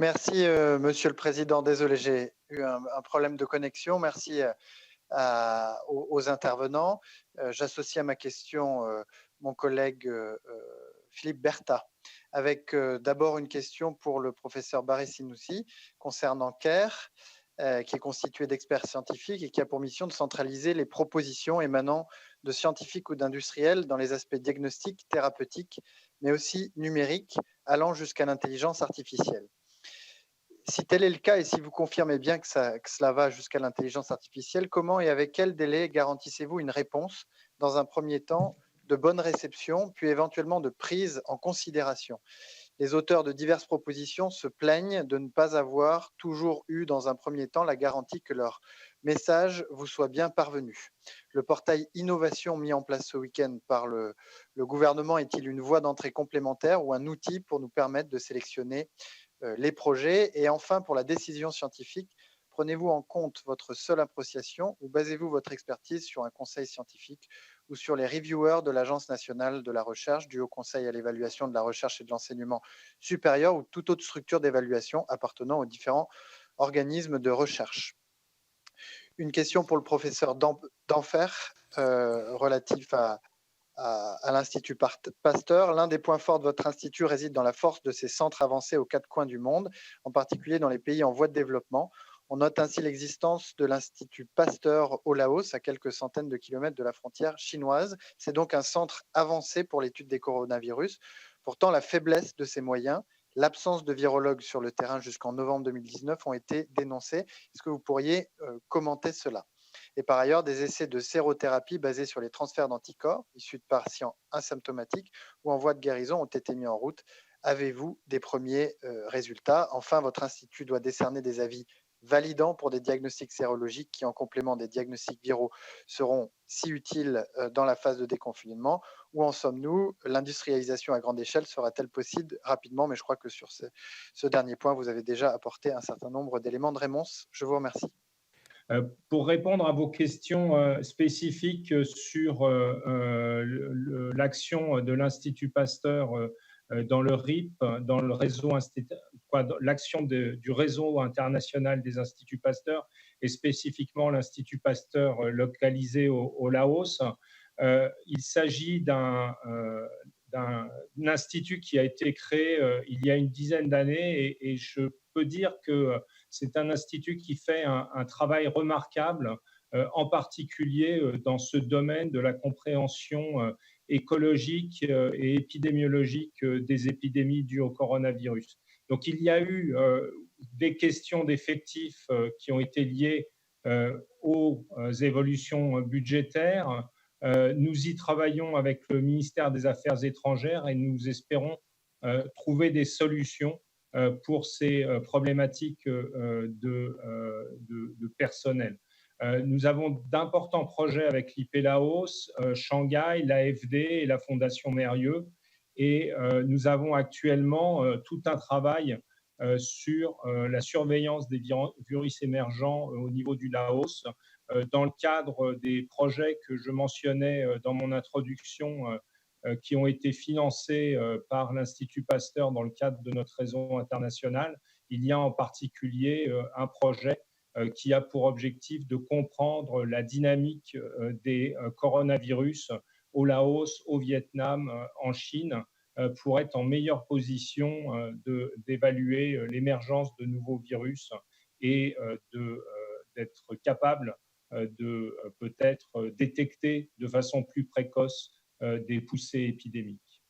Merci, Monsieur le Président. Désolé, j'ai eu un problème de connexion. Merci aux intervenants. J'associe à ma question mon collègue Philippe Bertha, avec d'abord une question pour le professeur Barry Sinoussi concernant CARE, qui est constitué d'experts scientifiques et qui a pour mission de centraliser les propositions émanant de scientifiques ou d'industriels dans les aspects diagnostiques, thérapeutiques, mais aussi numériques, allant jusqu'à l'intelligence artificielle. Si tel est le cas et si vous confirmez bien que cela va jusqu'à l'intelligence artificielle, comment et avec quel délai garantissez-vous une réponse, dans un premier temps, de bonne réception, puis éventuellement de prise en considération? Les auteurs de diverses propositions se plaignent de ne pas avoir toujours eu, dans un premier temps, la garantie que leur message vous soit bien parvenu. Le portail innovation mis en place ce week-end par le gouvernement est-il une voie d'entrée complémentaire ou un outil pour nous permettre de sélectionner les projets? Et enfin, pour la décision scientifique, prenez-vous en compte votre seule appréciation ou basez-vous votre expertise sur un conseil scientifique ou sur les reviewers de l'Agence nationale de la recherche, du Haut Conseil à l'évaluation de la recherche et de l'enseignement supérieur ou toute autre structure d'évaluation appartenant aux différents organismes de recherche? Une question pour le professeur Denfer relatif à l'Institut Pasteur. L'un des points forts de votre institut réside dans la force de ses centres avancés aux quatre coins du monde, en particulier dans les pays en voie de développement. On note ainsi l'existence de l'Institut Pasteur au Laos, à quelques centaines de kilomètres de la frontière chinoise. C'est donc un centre avancé pour l'étude des coronavirus. Pourtant, la faiblesse de ses moyens, l'absence de virologues sur le terrain jusqu'en novembre 2019 ont été dénoncés. Est-ce que vous pourriez commenter cela? Et par ailleurs, des essais de sérothérapie basés sur les transferts d'anticorps issus de patients asymptomatiques ou en voie de guérison ont été mis en route. Avez-vous des premiers résultats? Enfin, votre institut doit décerner des avis validants pour des diagnostics sérologiques qui, en complément des diagnostics viraux, seront si utiles dans la phase de déconfinement. Où en sommes-nous? L'industrialisation à grande échelle sera-t-elle possible rapidement? Mais je crois que sur ce dernier point, vous avez déjà apporté un certain nombre d'éléments de réponse. Je vous remercie. Pour répondre à vos questions spécifiques sur l'action de l'Institut Pasteur dans le RIP, dans le réseau, l'action du réseau international des instituts Pasteur et spécifiquement l'Institut Pasteur localisé au Laos, il s'agit d'un institut qui a été créé il y a une dizaine d'années et je peux dire que c'est un institut qui fait un travail remarquable, en particulier dans ce domaine de la compréhension écologique et épidémiologique des épidémies dues au coronavirus. Donc, il y a eu des questions d'effectifs qui ont été liées aux évolutions budgétaires. Nous y travaillons avec le ministère des Affaires étrangères et nous espérons trouver des solutions pour ces problématiques de personnel. Nous avons d'importants projets avec l'IP Laos, Shanghai, l'AFD et la Fondation Mérieux. Et nous avons actuellement tout un travail sur la surveillance des virus émergents au niveau du Laos, dans le cadre des projets que je mentionnais dans mon introduction, qui ont été financés par l'Institut Pasteur dans le cadre de notre réseau international. Il y a en particulier un projet qui a pour objectif de comprendre la dynamique des coronavirus au Laos, au Vietnam, en Chine, pour être en meilleure position d'évaluer l'émergence de nouveaux virus et d'être capable de peut-être détecter de façon plus précoce des poussées épidémiques.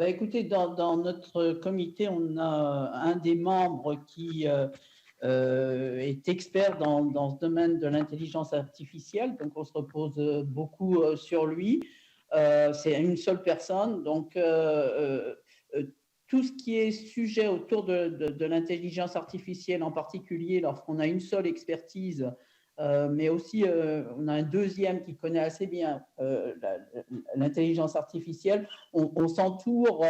Écoutez, dans notre comité, on a un des membres qui est expert dans ce domaine de l'intelligence artificielle, donc on se repose beaucoup sur lui. C'est une seule personne, donc tout ce qui est sujet autour de l'intelligence artificielle, en particulier lorsqu'on a une seule expertise, mais aussi on a un deuxième qui connaît assez bien l'intelligence artificielle, on s'entoure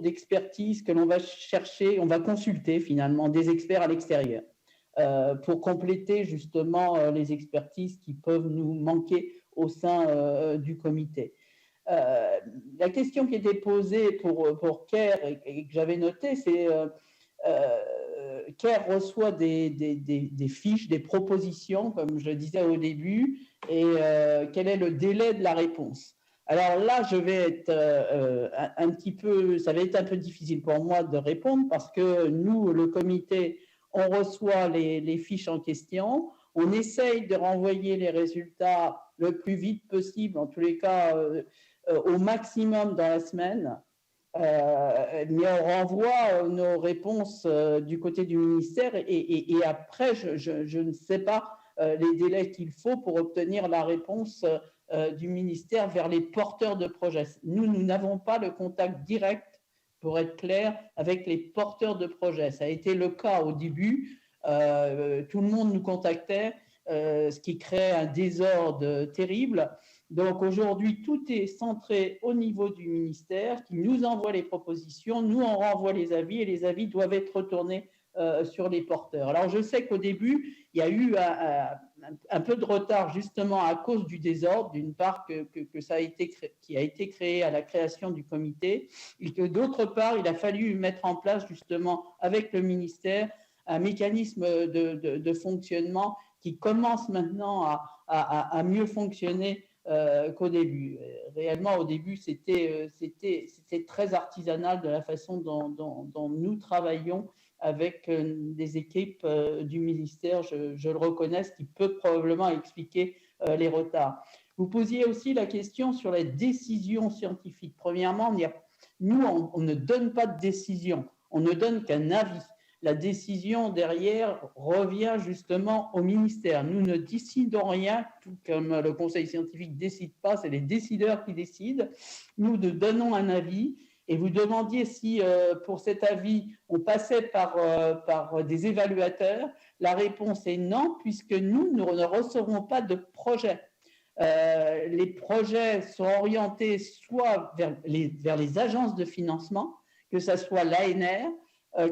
d'expertise que l'on va chercher, on va consulter finalement des experts à l'extérieur pour compléter justement les expertises qui peuvent nous manquer au sein du comité. La question qui était posée pour CARE et que j'avais notée, c'est CARE reçoit des fiches, des propositions, comme je le disais au début, et quel est le délai de la réponse. Alors là, je vais être ça va être un peu difficile pour moi de répondre parce que nous, le comité, on reçoit les fiches en question, on essaye de renvoyer les résultats le plus vite possible, en tous les cas au maximum dans la semaine. Mais on renvoie nos réponses du côté du ministère et après, je ne sais pas les délais qu'il faut pour obtenir la réponse du ministère vers les porteurs de projets. Nous n'avons pas le contact direct, pour être clair, avec les porteurs de projets. Ça a été le cas au début. Tout le monde nous contactait, ce qui crée un désordre terrible. Donc aujourd'hui, tout est centré au niveau du ministère qui nous envoie les propositions, nous on renvoie les avis et les avis doivent être retournés sur les porteurs. Alors je sais qu'au début, il y a eu un peu de retard justement à cause du désordre, d'une part qui a été créé à la création du comité et que d'autre part, il a fallu mettre en place justement avec le ministère un mécanisme de fonctionnement qui commence maintenant à mieux fonctionner qu'au début. Réellement, au début, c'était très artisanal de la façon dont nous travaillons avec des équipes du ministère, je le reconnais, ce qui peut probablement expliquer les retards. Vous posiez aussi la question sur les décisions scientifiques. Premièrement, nous, on ne donne pas de décision, on ne donne qu'un avis. La décision derrière revient justement au ministère. Nous ne décidons rien, tout comme le conseil scientifique ne décide pas, c'est les décideurs qui décident. Nous donnons un avis et vous demandiez si pour cet avis on passait par des évaluateurs. La réponse est non, puisque nous ne recevons pas de projet. Les projets sont orientés soit vers les agences de financement, que ce soit l'ANR,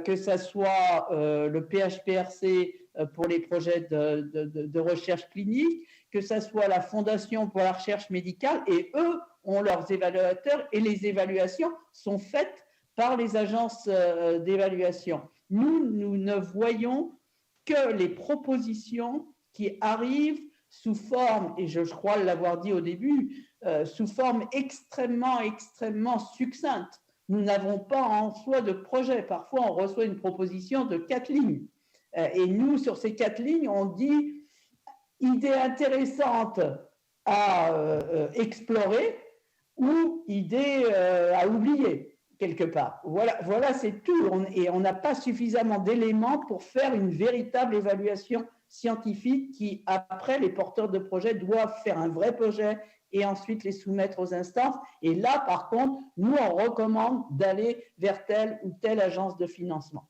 que ce soit le PHPRC pour les projets de recherche clinique, que ce soit la Fondation pour la recherche médicale, et eux ont leurs évaluateurs et les évaluations sont faites par les agences d'évaluation. Nous ne voyons que les propositions qui arrivent sous forme, et je crois l'avoir dit au début, sous forme extrêmement succincte. Nous n'avons pas en soi de projet. Parfois, on reçoit une proposition de 4 lignes. Et nous, sur ces 4 lignes, on dit idée intéressante à explorer ou idée à oublier quelque part. Voilà, c'est tout. Et on n'a pas suffisamment d'éléments pour faire une véritable évaluation scientifique qui, après, les porteurs de projets doivent faire un vrai projet et ensuite les soumettre aux instances. Et là, par contre, nous, on recommande d'aller vers telle ou telle agence de financement.